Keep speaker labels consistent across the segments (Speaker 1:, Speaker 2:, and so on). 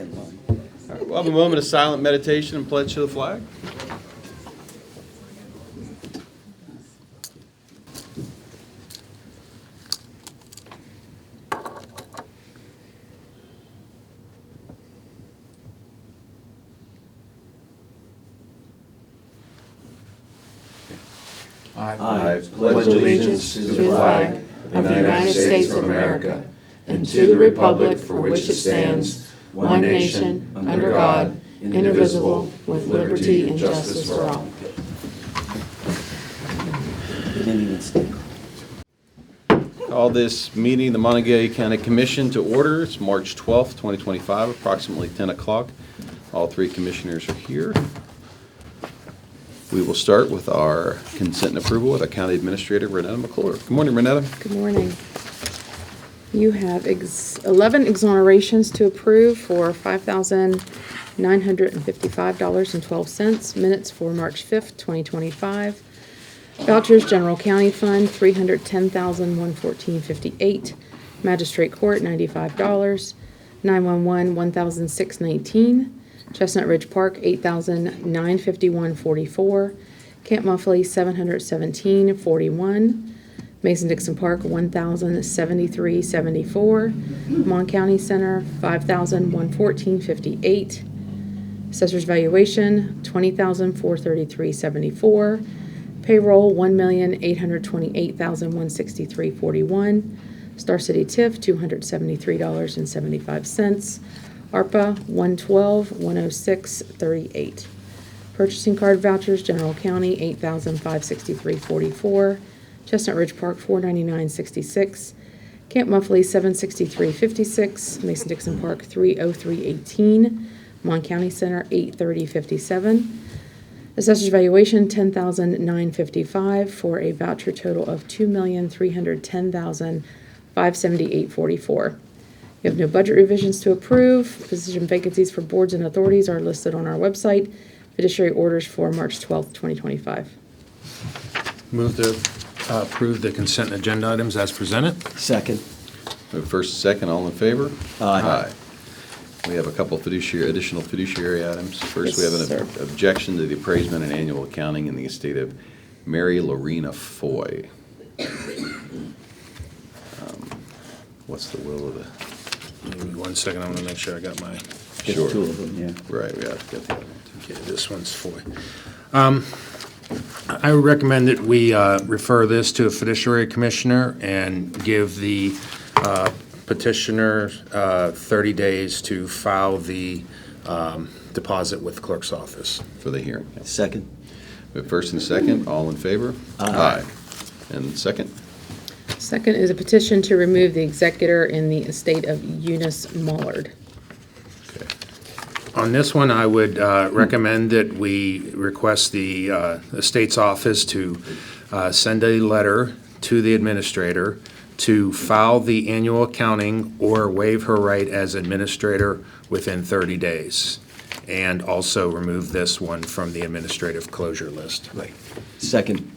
Speaker 1: All right, we'll have a moment of silent meditation and pledge to the flag.
Speaker 2: I pledge allegiance to the flag of the United States of America and to the republic for which it stands, one nation, under God, indivisible, with liberty and justice for all.
Speaker 1: Call this meeting, the Monongalia County Commission, to order. It's March 12th, 2025, approximately 10 o'clock. All three commissioners are here. We will start with our consent and approval with our County Administrator, Renetta McClure. Good morning, Renetta.
Speaker 3: Good morning. You have 11 exonerations to approve for $5,955.12. Minutes for March 5th, 2025. Vouchers, General County Fund, $310,114.58. Magistrate Court, $95. 911, $1,619. Chestnut Ridge Park, $8,951.44. Camp Muffley, $717.41. Mason-Dixon Park, $1,073.74. Mon County Center, $5,114.58. Assessor's valuation, $20,433.74. Payroll, $1,828,163.41. Star City TIF, $273.75. ARPA, $112,106.38. Purchasing card vouchers, General County, $8,563.44. Chestnut Ridge Park, $499.66. Camp Muffley, $763.56. Mason-Dixon Park, $303.18. Mon County Center, $830.57. Assessor's valuation, $10,955 for a voucher total of $2,310,578.44. We have no budget revisions to approve. Position vacancies for boards and authorities are listed on our website. Fiduciary orders for March 12th, 2025.
Speaker 4: Move to approve the consent agenda items as presented.
Speaker 2: Second.
Speaker 1: We have first and second, all in favor?
Speaker 2: Aye.
Speaker 1: We have a couple additional fiduciary items. First, we
Speaker 3: Yes,
Speaker 1: have
Speaker 3: sir.
Speaker 1: an objection to the appraisement and annual accounting in the estate of Mary Lorena Foy. What's the will of the?
Speaker 4: Give me 1 second, I'm going to make sure I got my,
Speaker 1: Sure.
Speaker 2: Two of them, yeah.
Speaker 1: Right, we have to get the other one.
Speaker 4: okay, this one's for. I would recommend that we refer this to a fiduciary commissioner and give the petitioner 30 days to file the deposit with the clerk's office.
Speaker 1: For the hearing.
Speaker 2: Second.
Speaker 1: We have first and second, all in favor?
Speaker 2: Aye.
Speaker 1: And second?
Speaker 3: Second is a petition to remove the executor in the estate of Eunice Mullard.
Speaker 1: Okay.
Speaker 4: On this one, I would recommend that we request the estate's office to send a letter to the administrator to file the annual accounting or waive her right as administrator within 30 days, and also remove this one from the administrative closure list.
Speaker 2: Right. Second.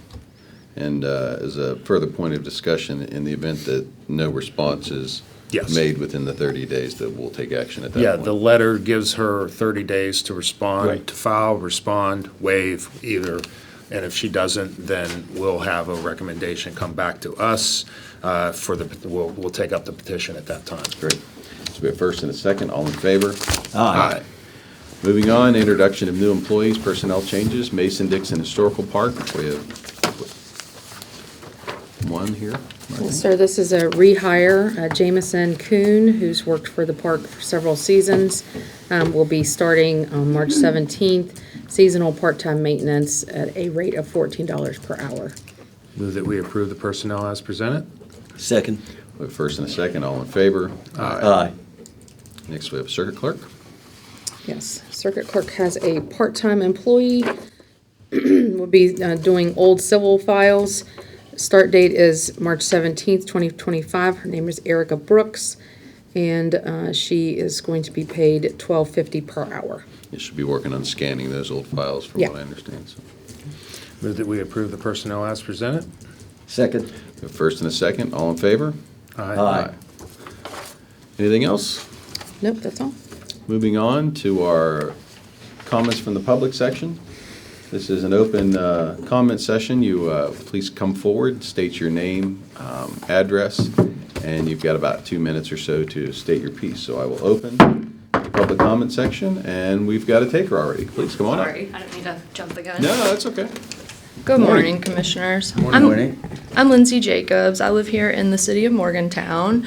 Speaker 1: And as a further point of discussion, in the event that no response is
Speaker 4: Yes.
Speaker 1: made within the 30 days, that we'll take action at that
Speaker 4: Yeah,
Speaker 1: point.
Speaker 4: the letter gives her 30 days to respond,
Speaker 2: Right.
Speaker 4: to file, respond, waive, either. And if she doesn't, then we'll have a recommendation come back to us we'll take up the petition at that time.
Speaker 1: Great. So we have first and a second, all in favor?
Speaker 2: Aye.
Speaker 1: Moving on, introduction of new employees, personnel changes, Mason-Dixon Historical Park. We have one here.
Speaker 3: Yes, sir, this is a rehire. Jamison Kuhn, who's worked for the park for several seasons, will be starting on March 17th, seasonal part-time maintenance at a rate of $14 per hour.
Speaker 4: Move that we approve the personnel as presented.
Speaker 2: Second.
Speaker 1: We have first and a second, all in favor?
Speaker 2: Aye.
Speaker 1: Next, we have circuit clerk.
Speaker 3: Yes, circuit clerk has a part-time employee, will be doing old civil files. Start date is March 17th, 2025. Her name is Erica Brooks, and she is going to be paid $12.50 per hour.
Speaker 1: You should be working on scanning those old files from
Speaker 3: Yeah.
Speaker 1: what I understand. So.
Speaker 4: Move that we approve the personnel as presented.
Speaker 2: Second.
Speaker 1: We have first and a second, all in favor?
Speaker 2: Aye.
Speaker 1: Anything else?
Speaker 3: Nope, that's all.
Speaker 1: Moving on to our comments from the public section. This is an open comment session. You please come forward, state your name, address, and you've got about 2 minutes or so to state your piece. So I will open the public comment section, and we've got a taker already. Please come on up.
Speaker 5: Sorry, I didn't mean to jump the gun.
Speaker 1: No, that's okay.
Speaker 5: Good
Speaker 1: Morning.
Speaker 5: morning, Commissioners.
Speaker 6: Morning.
Speaker 5: I'm Lindsay Jacobs. I live here in the city of Morgantown.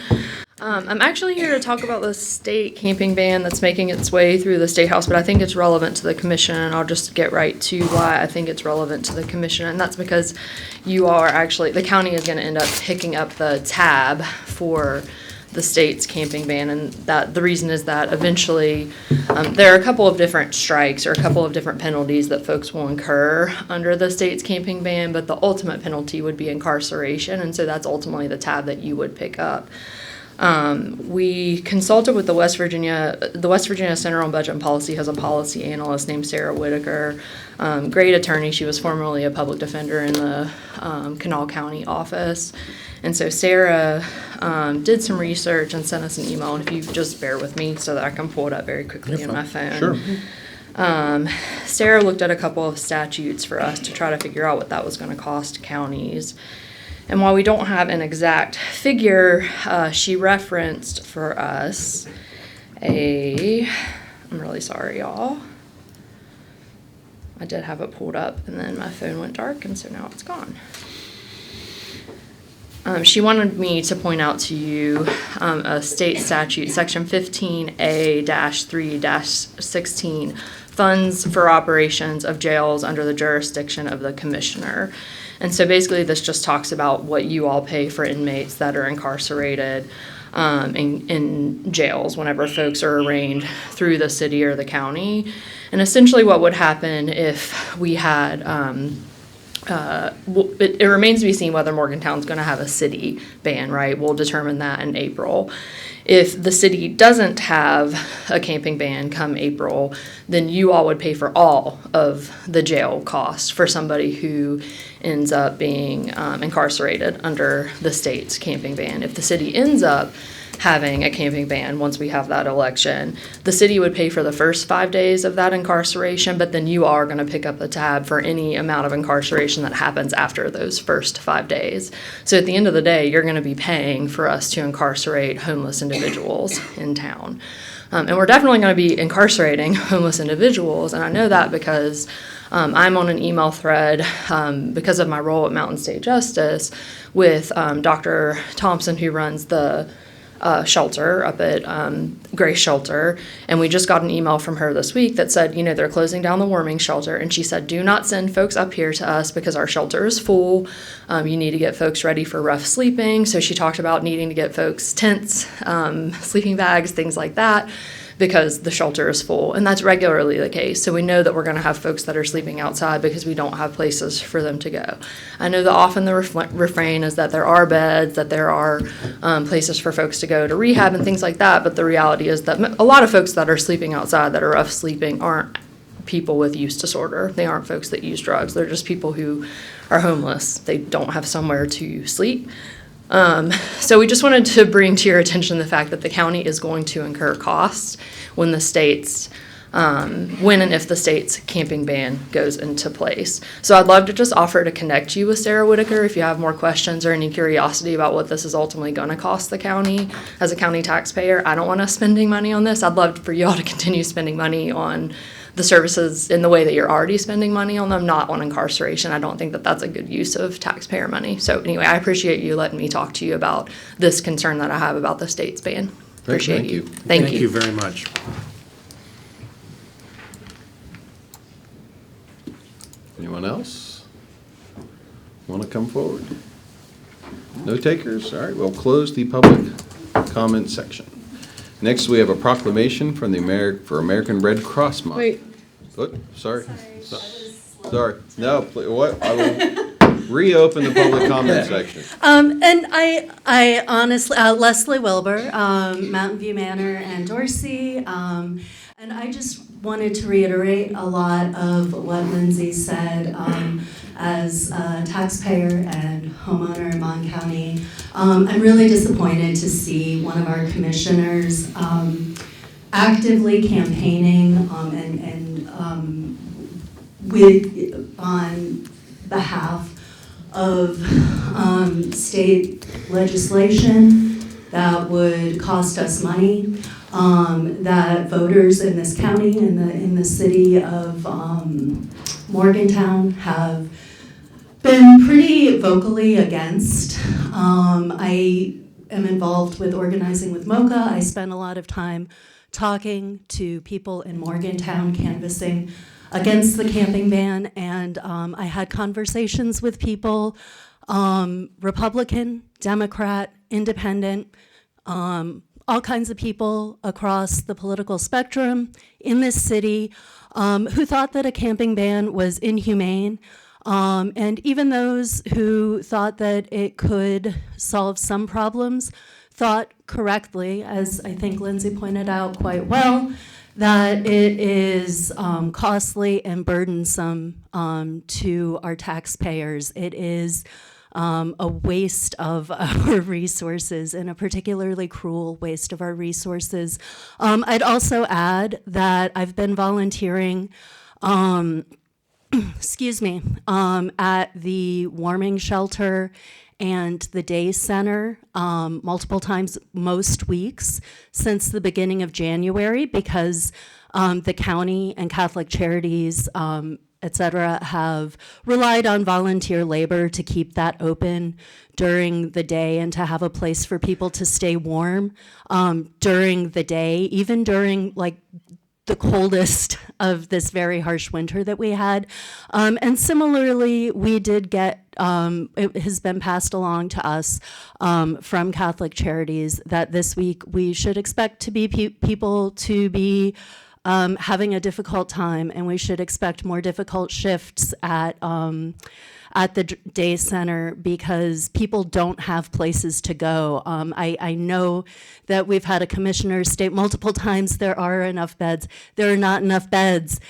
Speaker 5: I'm actually here to talk about the state camping ban that's making its way through the State House, but I think it's relevant to the commission, and I'll just get right to why I think it's relevant to the commission, and that's because the county is gonna end up picking up the tab for the state's camping ban, and that the reason is that eventually there are a couple of different strikes or a couple of different penalties that folks will incur under the state's camping ban, but the ultimate penalty would be incarceration, and so that's ultimately the tab that you would pick up. We consulted with the West Virginia Center on Budget and Policy has a policy analyst named Sarah Whitaker, great attorney. She was formerly a public defender in the Kanawha County office. And so Sarah did some research and sent us an email, and if you just bear with me so that I can pull it up very quickly on my phone.
Speaker 1: Sure.
Speaker 5: Sarah looked at a couple of statutes for us to try to figure out what that was going to cost counties. And while we don't have an exact figure, she referenced for us I'm really sorry, y'all. I did have it pulled up, and then my phone went dark, and so now it's gone. She wanted me to point out to you a state statute, section 15A-3-16, funds for operations of jails under the jurisdiction of the commissioner. And so basically this just talks about what you all pay for inmates that are incarcerated in jails whenever folks are arraigned through the city or the county. And essentially what would happen if we had it remains to be seen whether Morgantown's going to have a city ban, right? We'll determine that in April. If the city doesn't have a camping ban come April, then you all would pay for all of the jail costs for somebody who ends up being incarcerated under the state's camping ban. If the city ends up having a camping ban once we have that election, the city would pay for the first 5 days of that incarceration, but then you are going to pick up the tab for any amount of incarceration that happens after those first 5 days. So at the end of the day, you're going to be paying for us to incarcerate homeless individuals in town. And we're definitely going to be incarcerating homeless individuals, and I know that because I'm on an email thread because of my role at Mountain State Justice with Dr. Thompson, who runs the shelter up at Grace Shelter, and we just got an email from her this week that said, they're closing down the warming shelter, and she said, do not send folks up here to us because our shelter is full. You need to get folks ready for rough sleeping. So she talked about needing to get folks tents, sleeping bags, things like that, because the shelter is full, and that's regularly the case. So we know that we're going to have folks that are sleeping outside because we don't have places for them to go. I know that often the refrain is that there are beds, that there are places for folks to go to rehab and things like that, but the reality is that a lot of folks that are sleeping outside that are rough sleeping aren't people with use disorder. They aren't folks that use drugs. They're just people who are homeless. They don't have somewhere to sleep. So we just wanted to bring to your attention the fact that the county is going to incur costs when the state's, when and if the state's camping ban goes into place. So I'd love to just offer to connect you with Sarah Whitaker if you have more questions or any curiosity about what this is ultimately going to cost the county as a county taxpayer. I don't want us spending money on this. I'd love for you all to continue spending money on the services in the way that you're already spending money on them, not on incarceration. I don't think that that's a good use of taxpayer money. So anyway, I appreciate you letting me talk to you about this concern that I have about the state's ban. Appreciate
Speaker 1: thank you.
Speaker 5: Thank you.
Speaker 4: Thank you very much.
Speaker 1: Anyone else want to come forward? No takers? All right, we'll close the public comment section. Next, we have a proclamation from the American Red Cross Month.
Speaker 3: Wait,
Speaker 1: Oh, sorry. Sorry. No, what? I will reopen the public comment section.
Speaker 2: And I honestly, Leslie Wilbur, Mountain View Manor and Dorsey, and I just wanted to reiterate a lot of what Lindsay said. As a taxpayer and homeowner in Mon County, I'm really disappointed to see one of our commissioners
Speaker 6: actively campaigning on behalf of state legislation that would cost us money, that voters in this county, in the city of Morgantown, have been pretty vocally against. I am involved with organizing with MOCA. I spend a lot of time talking to people in Morgantown, canvassing against the camping ban, and I had conversations with people, Republican, Democrat, Independent, all kinds of people across the political spectrum in this city who thought that a camping ban was inhumane. And even those who thought that it could solve some problems thought correctly, as I think Lindsay pointed out quite well, that it is costly and burdensome to our taxpayers. It is a waste of our resources, and a particularly cruel waste of our resources. I'd also add that I've been volunteering at the warming shelter and the day center multiple times, most weeks, since the beginning of January, because the county and Catholic Charities, et cetera, have relied on volunteer labor to keep that open during the day and to have a place for people to stay warm during the day, even during like the coldest of this very harsh winter that we had. And similarly, we did get, it has been passed along to us from Catholic Charities that this week we should expect to be people to be having a difficult time, and we should expect more difficult shifts at the day center because people don't have places to go. I know that we've had a commissioner state multiple times there are enough beds. There are not enough beds.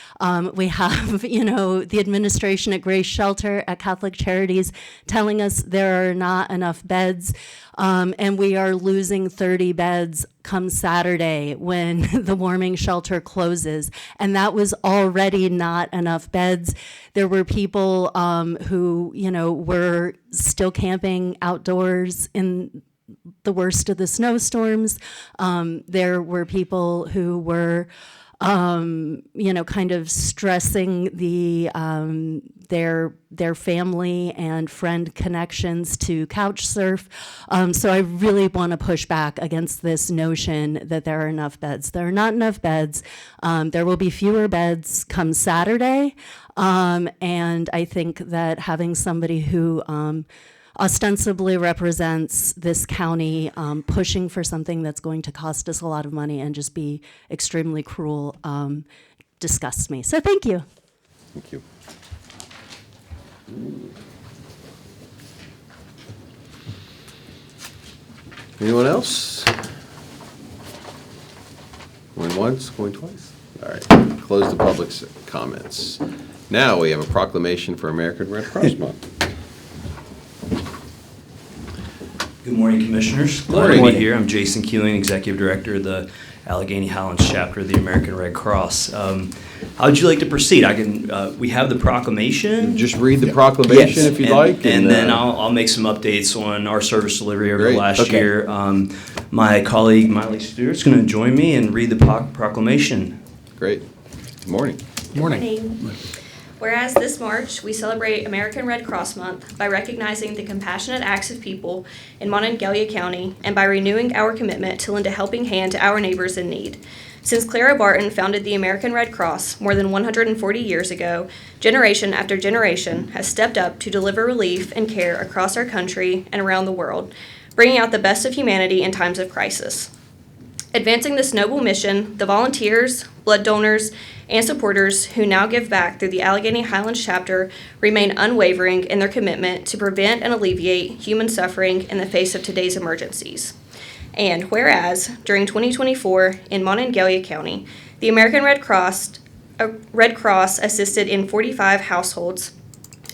Speaker 6: We have, the administration at Grace Shelter, at Catholic Charities, telling us there are not enough beds. And we are losing 30 beds come Saturday when the warming shelter closes. And that was already not enough beds. There were people who, were still camping outdoors in the worst of the snowstorms. There were people who were kind of stressing their family and friend connections to couch surf. So I really want to push back against this notion that there are enough beds. There are not enough beds. There will be fewer beds come Saturday. And I think that having somebody who ostensibly represents this county pushing for something that's going to cost us a lot of money and just be extremely cruel disgusts me. So thank you.
Speaker 1: Thank you. Anyone else? Going once, going twice? All right, close the public comments. Now we have a proclamation for American Red Cross Month.
Speaker 7: Good morning, Commissioners. Glad to be here. I'm Jason Keeling, Executive Director of the Allegheny Highlands Chapter of the American Red Cross. How would you like to proceed? We have the proclamation.
Speaker 1: Just read the proclamation if you'd like.
Speaker 7: And then I'll make some updates on our service delivery over the last year. My colleague, Miley Stewart, is going to join me and read the proclamation.
Speaker 1: Great. Good morning.
Speaker 4: Good morning.
Speaker 8: Whereas this March, we celebrate American Red Cross Month by recognizing the compassionate acts of people in Monongalia County and by renewing our commitment to lend a helping hand to our neighbors in need. Since Clara Barton founded the American Red Cross more than 140 years ago, generation after generation has stepped up to deliver relief and care across our country and around the world, bringing out the best of humanity in times of crisis. Advancing this noble mission, the volunteers, blood donors, and supporters who now give back through the Allegheny Highlands chapter remain unwavering in their commitment to prevent and alleviate human suffering in the face of today's emergencies. And whereas, during 2024 in Monongalia County, the American Red Cross assisted in 45 households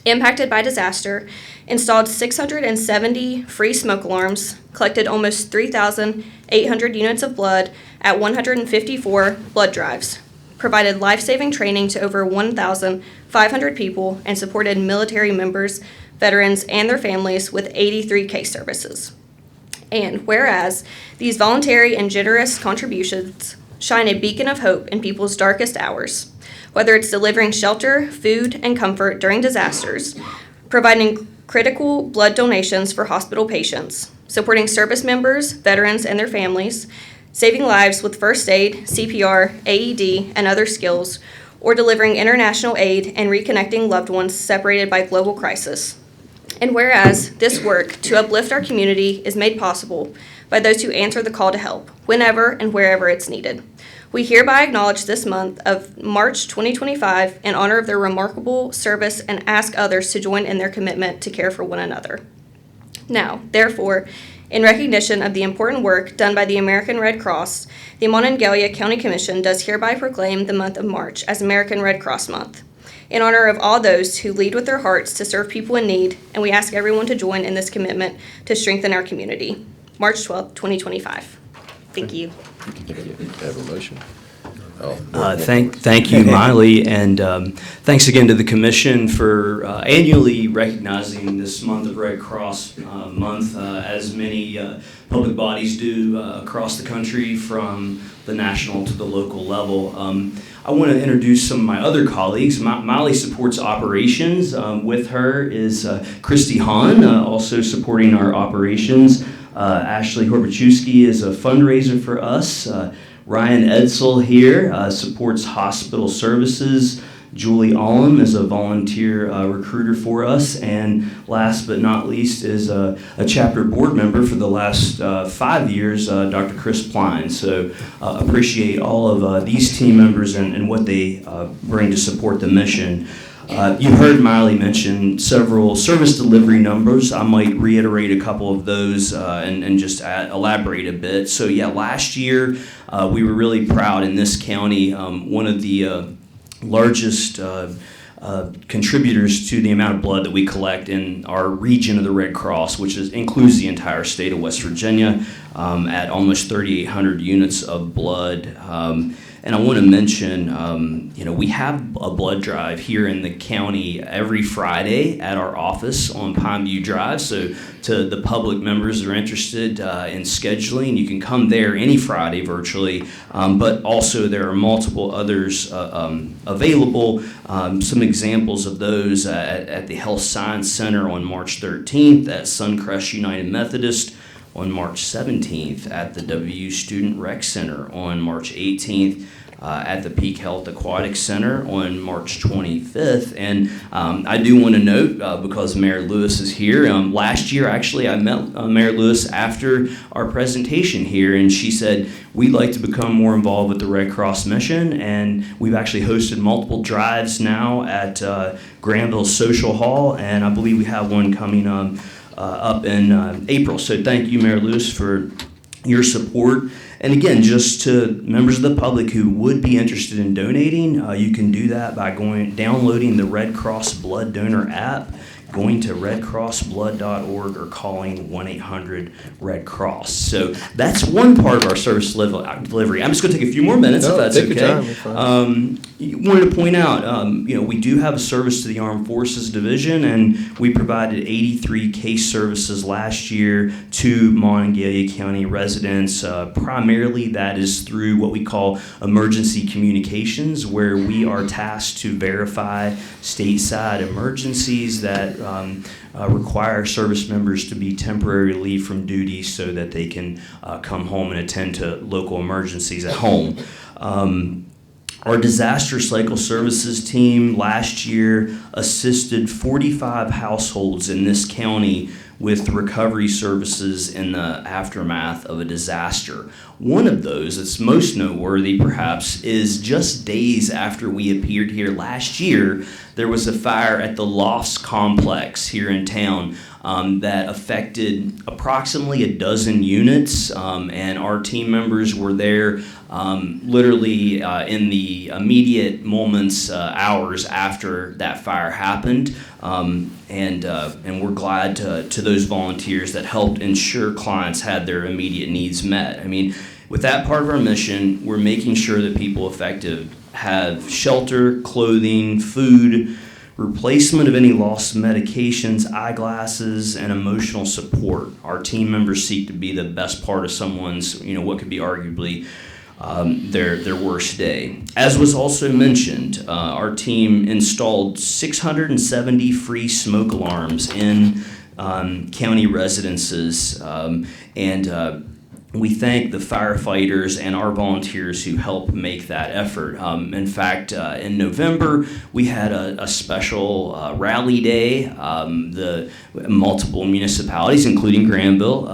Speaker 8: impacted by disaster, installed 670 free smoke alarms, collected almost 3,800 units of blood, at 154 blood drives, provided life-saving training to over 1,500 people, and supported military members, veterans, and their families with 83 case services. And whereas these voluntary and generous contributions shine a beacon of hope in people's darkest hours, whether it's delivering shelter, food, and comfort during disasters, providing critical blood donations for hospital patients, supporting service members, veterans, and their families, saving lives with first aid, CPR, AED, and other skills, or delivering international aid and reconnecting loved ones separated by global crisis. And whereas this work to uplift our community is made possible by those who answer the call to help, whenever and wherever it's needed. We hereby acknowledge this month of March 2025 in honor of their remarkable service and ask others to join in their commitment to care for one another. Now, therefore, in recognition of the important work done by the American Red Cross, the Monongalia County Commission does hereby proclaim the month of March as American Red Cross Month, in honor of all those who lead with their hearts to serve people in need, and we ask everyone to join in this commitment to strengthen our community. March 12th, 2025. Thank you.
Speaker 1: Thank you. Have a motion?
Speaker 7: Thank you, Miley, and thanks again to the Commission for annually recognizing this month of Red Cross Month, as many public bodies do across the country, from the national to the local level. I want to introduce some of my other colleagues. Miley supports operations. With her is Christy Hahn, also supporting our operations. Ashley Horbaczewski is a fundraiser for us. Ryan Edsel here supports hospital services. Julie Allum is a volunteer recruiter for us. And last but not least is a chapter board member for the last 5 years, Dr. Chris Pline. So appreciate all of these team members and what they bring to support the mission. You heard Miley mention several service delivery numbers. I might reiterate a couple of those and just elaborate a bit. So yeah, last year we were really proud in this county. One of the largest contributors to the amount of blood that we collect in our region of the Red Cross, which includes the entire state of West Virginia, at almost 3,800 units of blood. And I want to mention, we have a blood drive here in the county every Friday at our office on Pineview Drive. So to the public members that are interested in scheduling, you can come there any Friday virtually. But also there are multiple others available. Some examples of those at the Health Science Center on March 13th, at Suncrest United Methodist on March 17th, at the WU Student Rec Center on March 18th, at the Peak Health Aquatic Center on March 25th. And I do want to note, because Mayor Lewis is here, last year actually I met Mayor Lewis after our presentation here, and she said, we'd like to become more involved with the Red Cross mission, and we've actually hosted multiple drives now at Granville Social Hall, and I believe we have one coming up in April. So thank you, Mayor Lewis, for your support. And again, just to members of the public who would be interested in donating, you can do that by downloading the Red Cross Blood Donor app, going to redcrossblood.org, or calling 1-800-RED-CROSS. So that's one part of our service delivery. I'm just going to take a few more minutes, if that's
Speaker 2: take
Speaker 7: okay.
Speaker 2: your time, you're fine.
Speaker 7: Wanted to point out, we do have a service to the Armed Forces Division, and we provided 83 case services last year to Monongalia County residents. Primarily, that is through what we call emergency communications, where we are tasked to verify stateside emergencies that require service members to be temporarily leave from duty so that they can come home and attend to local emergencies at home. Our disaster cycle services team last year assisted 45 households in this county with recovery services in the aftermath of a disaster. One of those that's most noteworthy, perhaps, is just days after we appeared here last year, there was a fire at the Lofts complex here in town that affected approximately a dozen units, and our team members were there literally in the immediate moments, hours after that fire happened, and we're glad to those volunteers that helped ensure clients had their immediate needs met. I mean, with that part of our mission, we're making sure that people affected have shelter, clothing, food, replacement of any lost medications, eyeglasses, and emotional support. Our team members seek to be the best part of someone's, what could be arguably their worst day. As was also mentioned, our team installed 670 free smoke alarms in county residences, and we thank the firefighters and our volunteers who help make that effort. In fact, in November, we had a special rally day. The multiple municipalities, including Granville,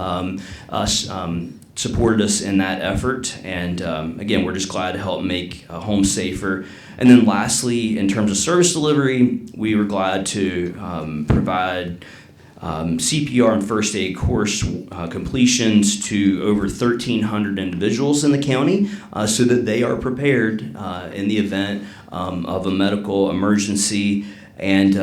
Speaker 7: supported us in that effort. And again, we're just glad to help make homes safer. And then lastly, in terms of service delivery, we were glad to provide CPR and first aid course completions to over 1,300 individuals in the county so that they are prepared in the event of a medical emergency. And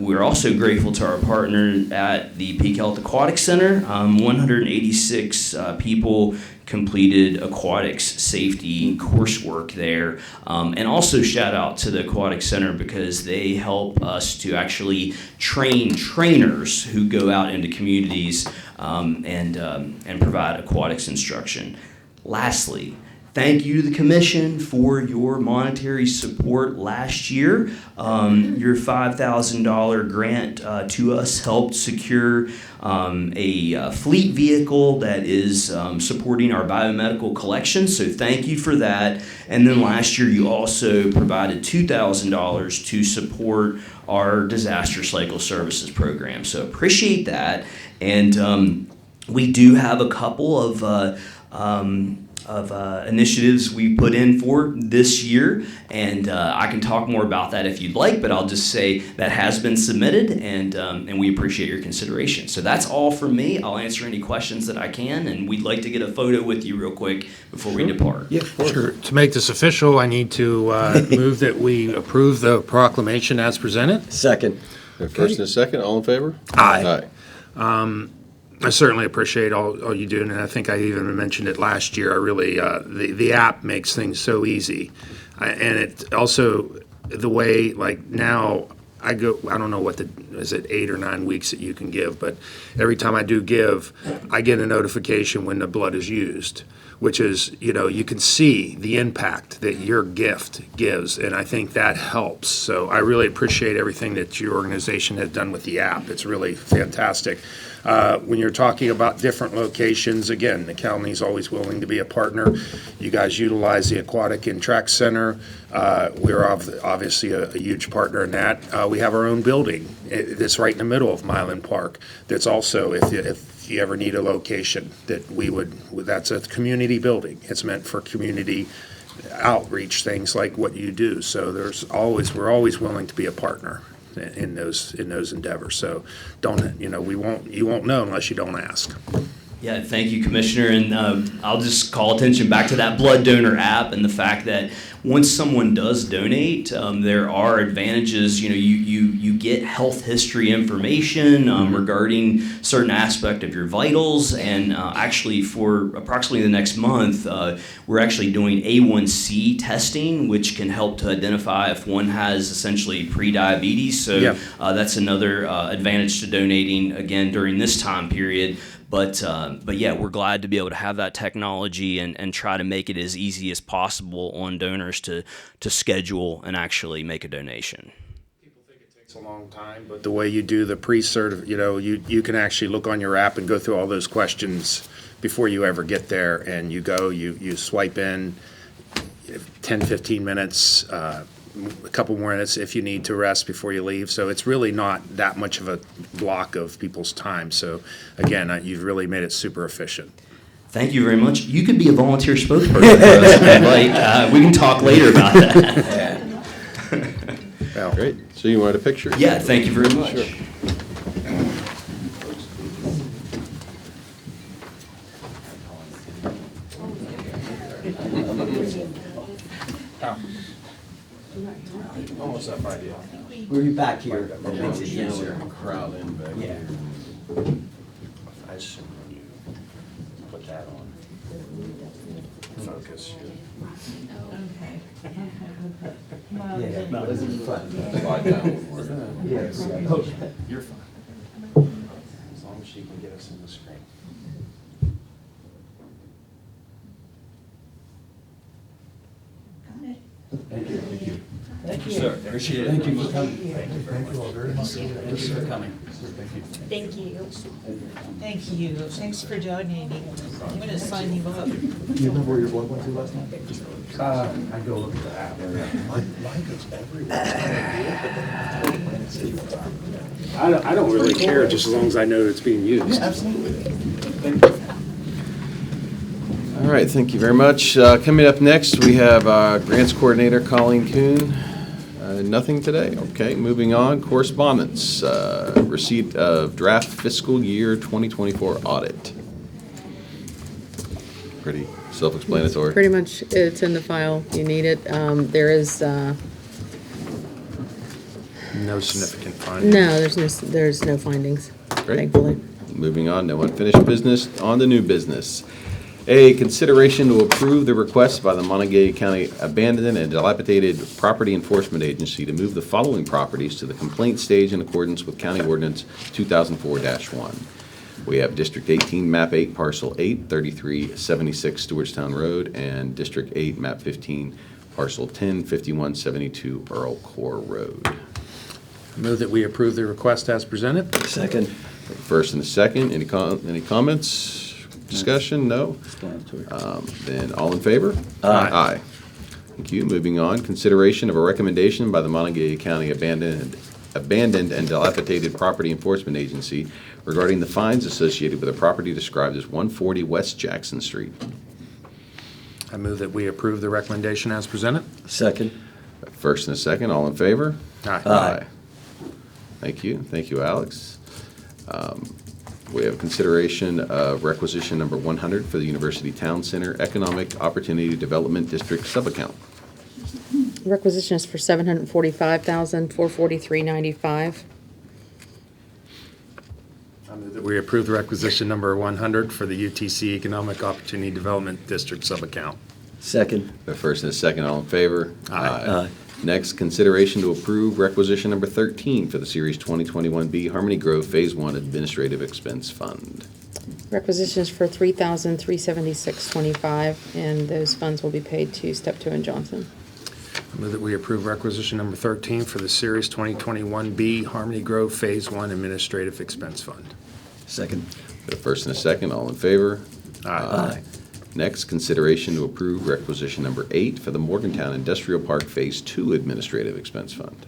Speaker 7: we're also grateful to our partner at the Peak Health Aquatic Center. 186 people completed aquatics safety coursework there. And also shout out to the Aquatic Center because they help us to actually train trainers who go out into communities and provide aquatics instruction. Lastly, thank you to the Commission for your monetary support last year. Your $5,000 grant to us helped secure a fleet vehicle that is supporting our biomedical collection, so thank you for that. And then last year you also provided $2,000 to support our disaster cycle services program, so appreciate that. And we do have a couple of initiatives we put in for this year, and I can talk more about that if you'd like, but I'll just say that has been submitted, and we appreciate your consideration. So that's all from me. I'll answer any questions that I can, and we'd like to get a photo with you real quick before we depart.
Speaker 1: Yeah, of course.
Speaker 4: Sure. To make this official, I need to move that we approve the proclamation as presented.
Speaker 2: Second.
Speaker 1: A first and a second, all in favor?
Speaker 4: Aye.
Speaker 1: Aye.
Speaker 4: I certainly appreciate all you do, and I think I even mentioned it last year. I really, the app makes things so easy. And it also, the way, like now, I don't know is it 8 or 9 weeks that you can give, but every time I do give, I get a notification when the blood is used, which is, you can see the impact that your gift gives, and I think that helps. So I really appreciate everything that your organization has done with the app. It's really fantastic. When you're talking about different locations, again, the county's always willing to be a partner. You guys utilize the Aquatic and Track Center. We're obviously a huge partner in that. We have our own building that's right in the middle of Milan Park. That's also, if you ever need a location, that's a community building. It's meant for community outreach, things like what you do. So we're always willing to be a partner in those endeavors. So you won't know unless you don't ask.
Speaker 7: Yeah, thank you, Commissioner. And I'll just call attention back to that blood donor app and the fact that once someone does donate, there are advantages. You get health history information regarding certain aspect of your vitals. And actually, for approximately the next month, we're actually doing A1C testing, which can help to identify if one has essentially prediabetes. So that's another advantage to donating again during this time period. But yeah, we're glad to be able to have that technology and try to make it as easy as possible on donors to schedule and actually make a donation.
Speaker 4: People think it takes a long time, but the way you do the pre-certif, you can actually look on your app and go through all those questions before you ever get there, and you swipe in 10, 15 minutes, a couple more minutes if you need to rest before you leave. So it's really not that much of a block of people's time. So again, you've really made it super efficient.
Speaker 7: Thank you very much. You could be a volunteer spokesperson for us if you'd like. We can talk later about that.
Speaker 1: Well, great. So you want a picture?
Speaker 7: Yeah, thank you very much.
Speaker 1: Sure. Almost that idea.
Speaker 2: We'll be back here. That makes it easier.
Speaker 1: Crowd in back
Speaker 2: Yeah.
Speaker 1: here.
Speaker 4: I assume you put that on. Focus. You're fine. As long as she can get us in the screen.
Speaker 9: Thank you, sir. Appreciate it. Thank you for coming.
Speaker 10: Thank you all very much.
Speaker 9: Thank you for coming.
Speaker 8: Thank you.
Speaker 11: Thank you. Thanks for donating. I'm going to sign you up.
Speaker 10: Do you remember where your blood went to last night?
Speaker 4: I go look at the app.
Speaker 10: Mine goes everywhere.
Speaker 4: I don't really care, just as long as I know it's being used.
Speaker 1: All right, thank you very much. Coming up next, we have Grants Coordinator Colleen Kuhn. Nothing today? Okay, moving on. Correspondence. Receipt of draft fiscal year 2024 audit. Pretty self-explanatory.
Speaker 3: Pretty much, it's in the file. You need it. There is,
Speaker 4: No significant findings.
Speaker 3: no, there's no findings,
Speaker 1: Great.
Speaker 3: thankfully.
Speaker 1: Moving on, no unfinished business. On to new business. A, consideration to approve the request by the Monongalia County Abandoned and Dilapidated Property Enforcement Agency to move the following properties to the complaint stage in accordance with County Ordinance 2004-1. We have District 18, Map 8, Parcel 8, 3376 Stewartstown Road, and District 8, Map 15, Parcel 10, 5172 Earl Core Road.
Speaker 4: Move that we approve the request as presented.
Speaker 9: Second.
Speaker 1: First and a second, any comments? Discussion? No? Then all in favor?
Speaker 9: Aye.
Speaker 1: Thank you. Moving on, consideration of a recommendation by the Monongalia County Abandoned and Dilapidated Property Enforcement Agency regarding the fines associated with a property described as 140 West Jackson Street.
Speaker 4: I move that we approve the recommendation as presented.
Speaker 9: Second.
Speaker 1: First and a second, all in favor?
Speaker 4: Aye.
Speaker 1: Thank you. Thank you, Alex. We have consideration of requisition number 100 for the University Town Center Economic Opportunity Development District subaccount.
Speaker 3: Requisition is for $745,443.95.
Speaker 4: I move that we approve the requisition number 100 for the UTC Economic Opportunity Development District subaccount.
Speaker 9: Second.
Speaker 1: The first and a second, all in favor?
Speaker 9: Aye.
Speaker 1: Next, consideration to approve requisition number 13 for the Series 2021B Harmony Grove Phase 1 Administrative Expense Fund.
Speaker 3: Requisition is for $3,376.25, and those funds will be paid to Step 2 and Johnson.
Speaker 4: I move that we approve requisition number 13 for the Series 2021B Harmony Grove Phase 1 Administrative Expense Fund.
Speaker 9: Second.
Speaker 1: The first and a second, all in favor?
Speaker 9: Aye.
Speaker 1: Next, consideration to approve requisition number 8 for the Morgantown Industrial Park Phase 2 Administrative Expense Fund.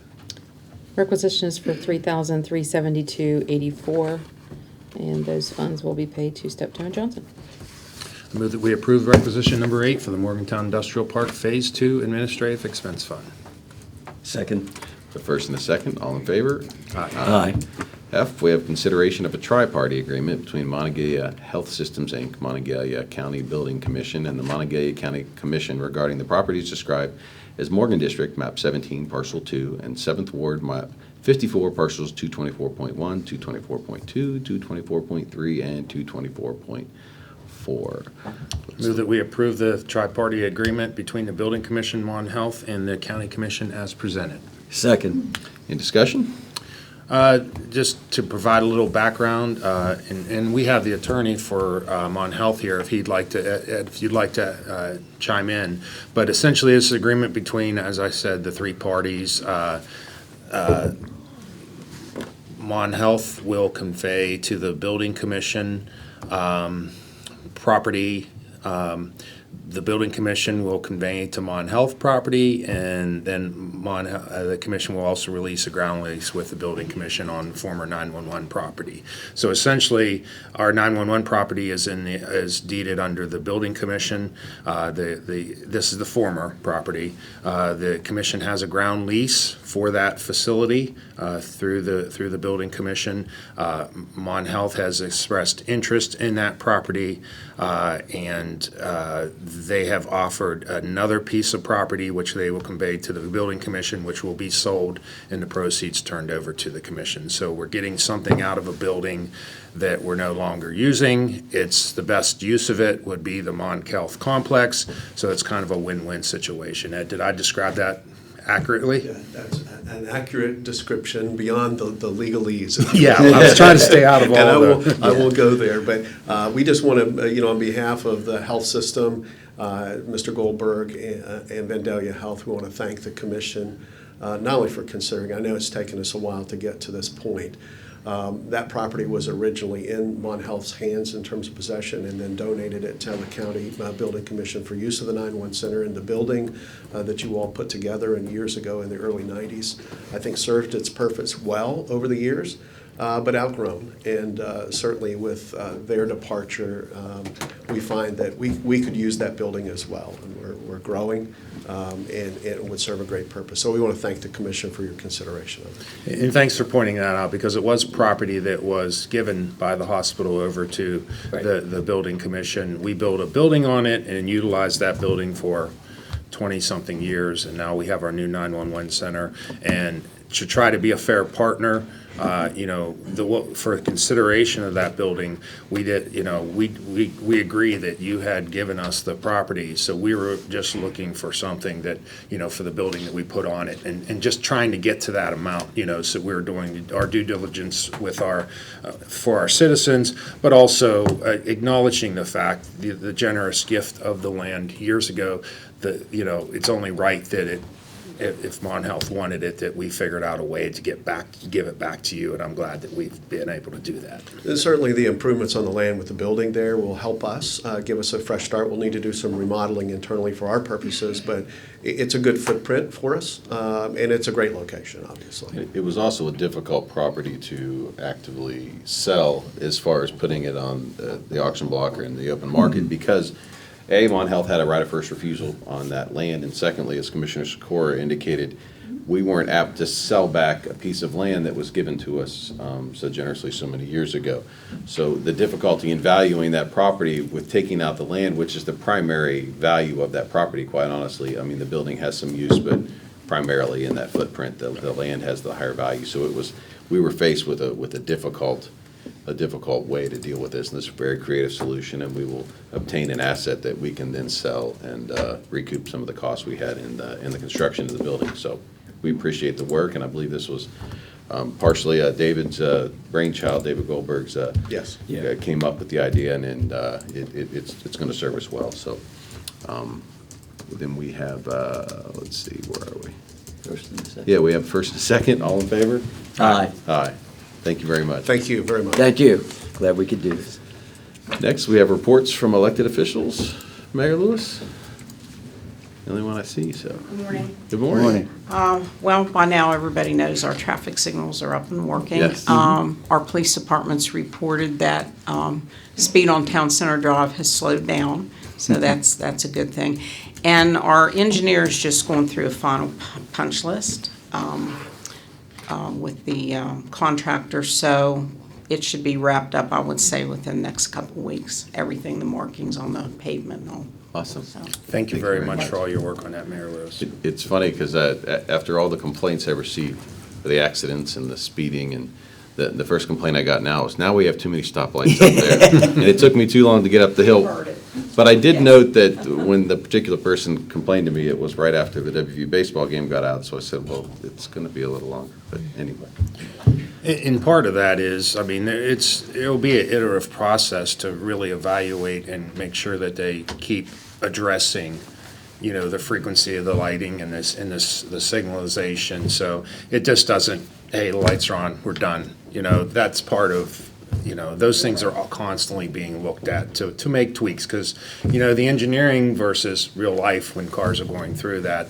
Speaker 3: Requisition is for $3,372.84, and those funds will be paid to Step 2 and Johnson.
Speaker 4: I move that we approve requisition number 8 for the Morgantown Industrial Park Phase 2 Administrative Expense Fund.
Speaker 9: Second.
Speaker 1: The first and the second, all in favor?
Speaker 9: Aye.
Speaker 1: F, we have consideration of a tri-party agreement between Monongalia Health Systems, Inc., Monongalia County Building Commission, and the Monongalia County Commission regarding the properties described as Morgan District, map 17, parcel 2, and 7th Ward, map 54, parcels 224.1, 224.2, 224.3, and 224.4.
Speaker 4: Move that we approve the tri-party agreement between the Building Commission, Mon Health, and the County Commission as presented.
Speaker 9: Second.
Speaker 1: Any discussion?
Speaker 4: Just to provide a little background, and we have the attorney for Mon Health here if you'd like to chime in. But essentially, it's an agreement between, as I said, the three parties. Mon Health will convey to the Building Commission property. The Building Commission will convey to Mon Health property, and then the Commission will also release a ground lease with the Building Commission on former 911 property. So essentially, our 911 property is deeded under the Building Commission. This is the former property. The Commission has a ground lease for that facility through the Building Commission. Mon Health has expressed interest in that property, and they have offered another piece of property which they will convey to the building commission, which will be sold and the proceeds turned over to the commission. So we're getting something out of a building that we're no longer using. It's the best use of it would be the Monongalia complex. So it's kind of a win-win situation. Ed, did I describe that accurately?
Speaker 12: Yeah, that's an accurate description beyond the legalese.
Speaker 4: Yeah, I was trying to stay out of all
Speaker 12: And
Speaker 4: the.
Speaker 12: I won't go there, but we just want to, on behalf of the health system, Mr. Goldberg and Vandalia Health, we want to thank the commission, not only for considering, I know it's taken us a while to get to this point. That property was originally in Mon Health's hands in terms of possession, and then donated it to the county building commission for use of the 911 center. And the building that you all put together years ago in the early 90s, I think served its purpose well over the years, but outgrown. And certainly with their departure, we find that we could use that building as well. And we're growing, and it would serve a great purpose. So we want to thank the commission for your consideration of it.
Speaker 4: And thanks for pointing that out, because it was property that was given by the hospital over to the building commission. We built a building on it and utilized that building for 20-something years, and now we have our new 911 center. And to try to be a fair partner, for consideration of that building, we did, we agree that you had given us the property, so we were just looking for something that, for the building that we put on it, and just trying to get to that amount, so we were doing our due diligence with for our citizens, but also acknowledging the fact, the generous gift of the land years ago, that, it's only right that if Mon Health wanted it, that we figured out a way to give it back to you, and I'm glad that we've been able to do that.
Speaker 12: And certainly the improvements on the land with the building there will help us, give us a fresh start. We'll need to do some remodeling internally for our purposes, but it's a good footprint for us, and it's a great location, obviously.
Speaker 1: It was also a difficult property to actively sell as far as putting it on the auction block or in the open market, because Mon Health had a right of first refusal on that land, and secondly, as Commissioner Sikora indicated, we weren't apt to sell back a piece of land that was given to us so generously so many years ago. So the difficulty in valuing that property with taking out the land, which is the primary value of that property, quite honestly. I mean, the building has some use, but primarily in that footprint, the land has the higher value. So we were faced with a difficult way to deal with this, and this is a very creative solution, and we will obtain an asset that we can then sell and recoup some of the costs we had in the construction of the building. So we appreciate the work, and I believe this was partially David's brainchild. David Goldberg's
Speaker 12: Yes.
Speaker 1: Came up with the idea, and it's going to serve us well. So then we have, let's see, where are we?
Speaker 9: First and second.
Speaker 1: Yeah, we have first and second. All in favor?
Speaker 9: Aye.
Speaker 1: Aye. Thank you very much.
Speaker 12: Thank you very much.
Speaker 9: Thank you. Glad we could do this.
Speaker 1: Next, we have reports from elected officials. Mayor Lewis? The only one I see, so.
Speaker 13: Good morning.
Speaker 1: Good morning.
Speaker 13: Well, by now, everybody knows our traffic signals are up and working.
Speaker 1: Yes.
Speaker 13: Our police departments reported that speed on Town Center Drive has slowed down, so that's a good thing. And our engineer's just going through a final punch list with the contractor, so it should be wrapped up, I would say, within the next couple of weeks. Everything, the markings on the pavement and all.
Speaker 1: Awesome.
Speaker 13: So.
Speaker 4: Thank you very much for all your work on that, Mayor Lewis.
Speaker 1: It's funny because after all the complaints I received for the accidents and the speeding, and the first complaint I got now is, now we have too many stoplights up there. And it took me too long to get up the hill. But I did note that when the particular person complained to me, it was right after the WVU baseball game got out. So I said, well, it's going to be a little longer. But anyway.
Speaker 4: And part of that is, I mean, it'll be an iterative process to really evaluate and make sure that they keep addressing, the frequency of the lighting and the signalization. So it just doesn't, hey, the lights are on, we're done. That's part of, those things are all constantly being looked at to make tweaks, because, the engineering versus real life, when cars are going through that,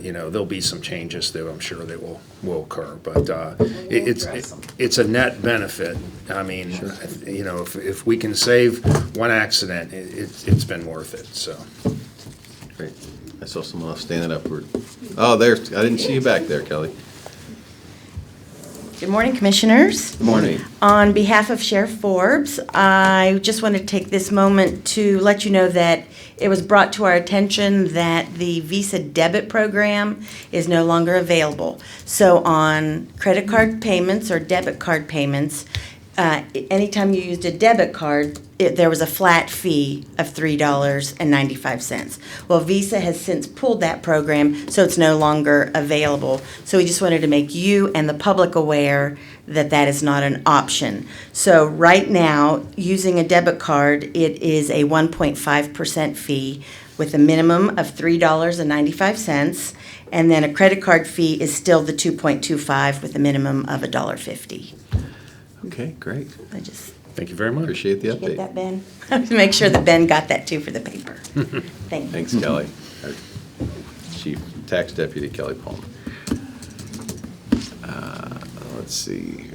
Speaker 4: there'll be some changes that I'm sure that will occur. But it's a net benefit. I mean, if we can save one accident, it's been worth it, so.
Speaker 1: Great. I saw someone else standing up. Oh, I didn't see you back there, Kelly.
Speaker 14: Good morning, Commissioners.
Speaker 1: Good morning.
Speaker 14: On behalf of Sheriff Forbes, I just want to take this moment to let you know that it was brought to our attention that the Visa debit program is no longer available. So on credit card payments or debit card payments, anytime you used a debit card, there was a flat fee of $3.95. Well, Visa has since pulled that program, so it's no longer available. So we just wanted to make you and the public aware that that is not an option. So right now, using a debit card, it is a 1.5% fee with a minimum of $3.95, and then a credit card fee is still the 2.25 with a minimum of $1.50.
Speaker 1: Okay, great.
Speaker 14: I just
Speaker 4: Thank you very much.
Speaker 1: Appreciate the
Speaker 14: Did you get
Speaker 1: update.
Speaker 14: that, Ben? I have to make sure that Ben got that too for the paper. Thank you.
Speaker 1: Thanks, Kelly. Our Chief Tax Deputy Kelly Palmer. Let's see.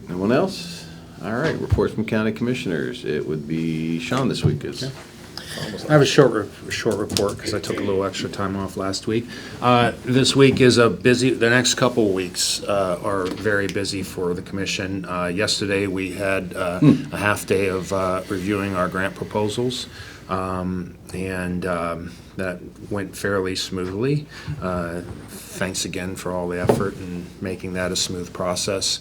Speaker 1: No one else? All right, reports from county commissioners. It would be Sean this week.
Speaker 4: I have a short report because I took a little extra time off last week. This week is a busy, the next couple weeks are very busy for the commission. Yesterday, we had a half day of reviewing our grant proposals, and that went fairly smoothly. Thanks again for all the effort in making that a smooth process.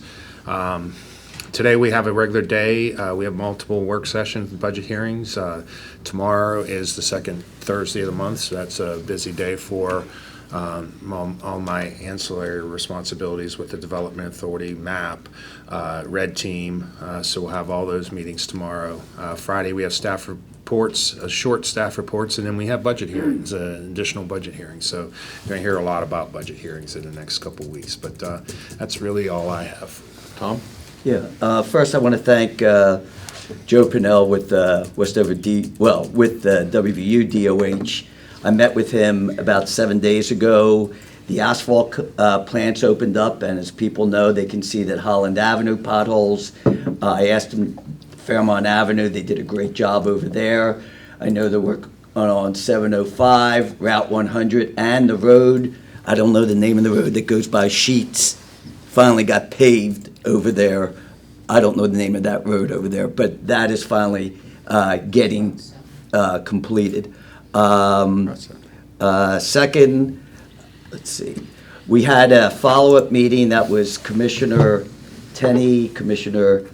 Speaker 4: Today we have a regular day. We have multiple work sessions, budget hearings. Tomorrow is the second Thursday of the month, so that's a busy day for all my ancillary responsibilities with the Development Authority, MAP, Red Team. So we'll have all those meetings tomorrow. Friday we have staff reports, short staff reports, and then we have budget hearings, additional budget hearings. So you're going to hear a lot about budget hearings in the next couple of weeks. But that's really all I have. Tom?
Speaker 9: Yeah, first I want to thank Joe Purnell with Westover with WVU DOH. I met with him about 7 days ago. The asphalt plants opened up, and as people know, they can see that Holland Avenue potholes. I asked him Fairmont Avenue. They did a great job over there. I know they're working on 705, Route 100, and the road. I don't know the name of the road that goes by Sheets. Finally got paved over there. I don't know the name of that road over there, but that is finally getting completed. Second, let's see, we had a follow-up meeting that was Commissioner Tenney, Commissioner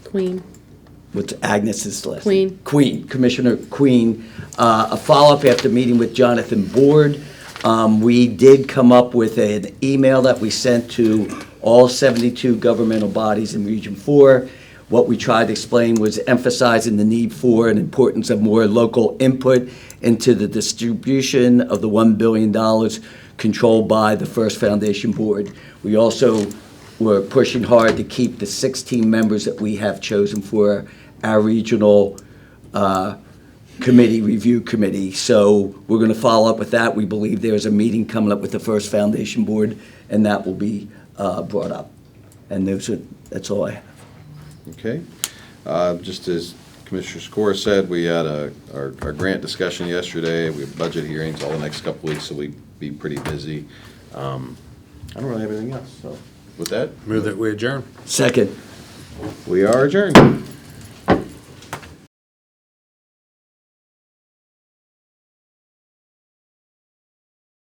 Speaker 3: Queen.
Speaker 9: what's Agnes's last
Speaker 3: Queen.
Speaker 9: name? Queen, Commissioner Queen. A follow-up after meeting with Jonathan Board. We did come up with an email that we sent to all 72 governmental bodies in Region 4. What we tried to explain was emphasizing the need for and importance of more local input into the distribution of the $1 billion controlled by the First Foundation Board. We also were pushing hard to keep the 16 members that we have chosen for our regional review committee. So we're going to follow up with that. We believe there's a meeting coming up with the First Foundation Board, and that will be brought up. And that's all I have.
Speaker 1: Okay. Just as Commissioner Skora said, we had our grant discussion yesterday. We have budget hearings all the next couple weeks, so we'll be pretty busy. I don't really have anything else. So with that,
Speaker 4: Move that we adjourn.
Speaker 9: Second.
Speaker 1: we are adjourned.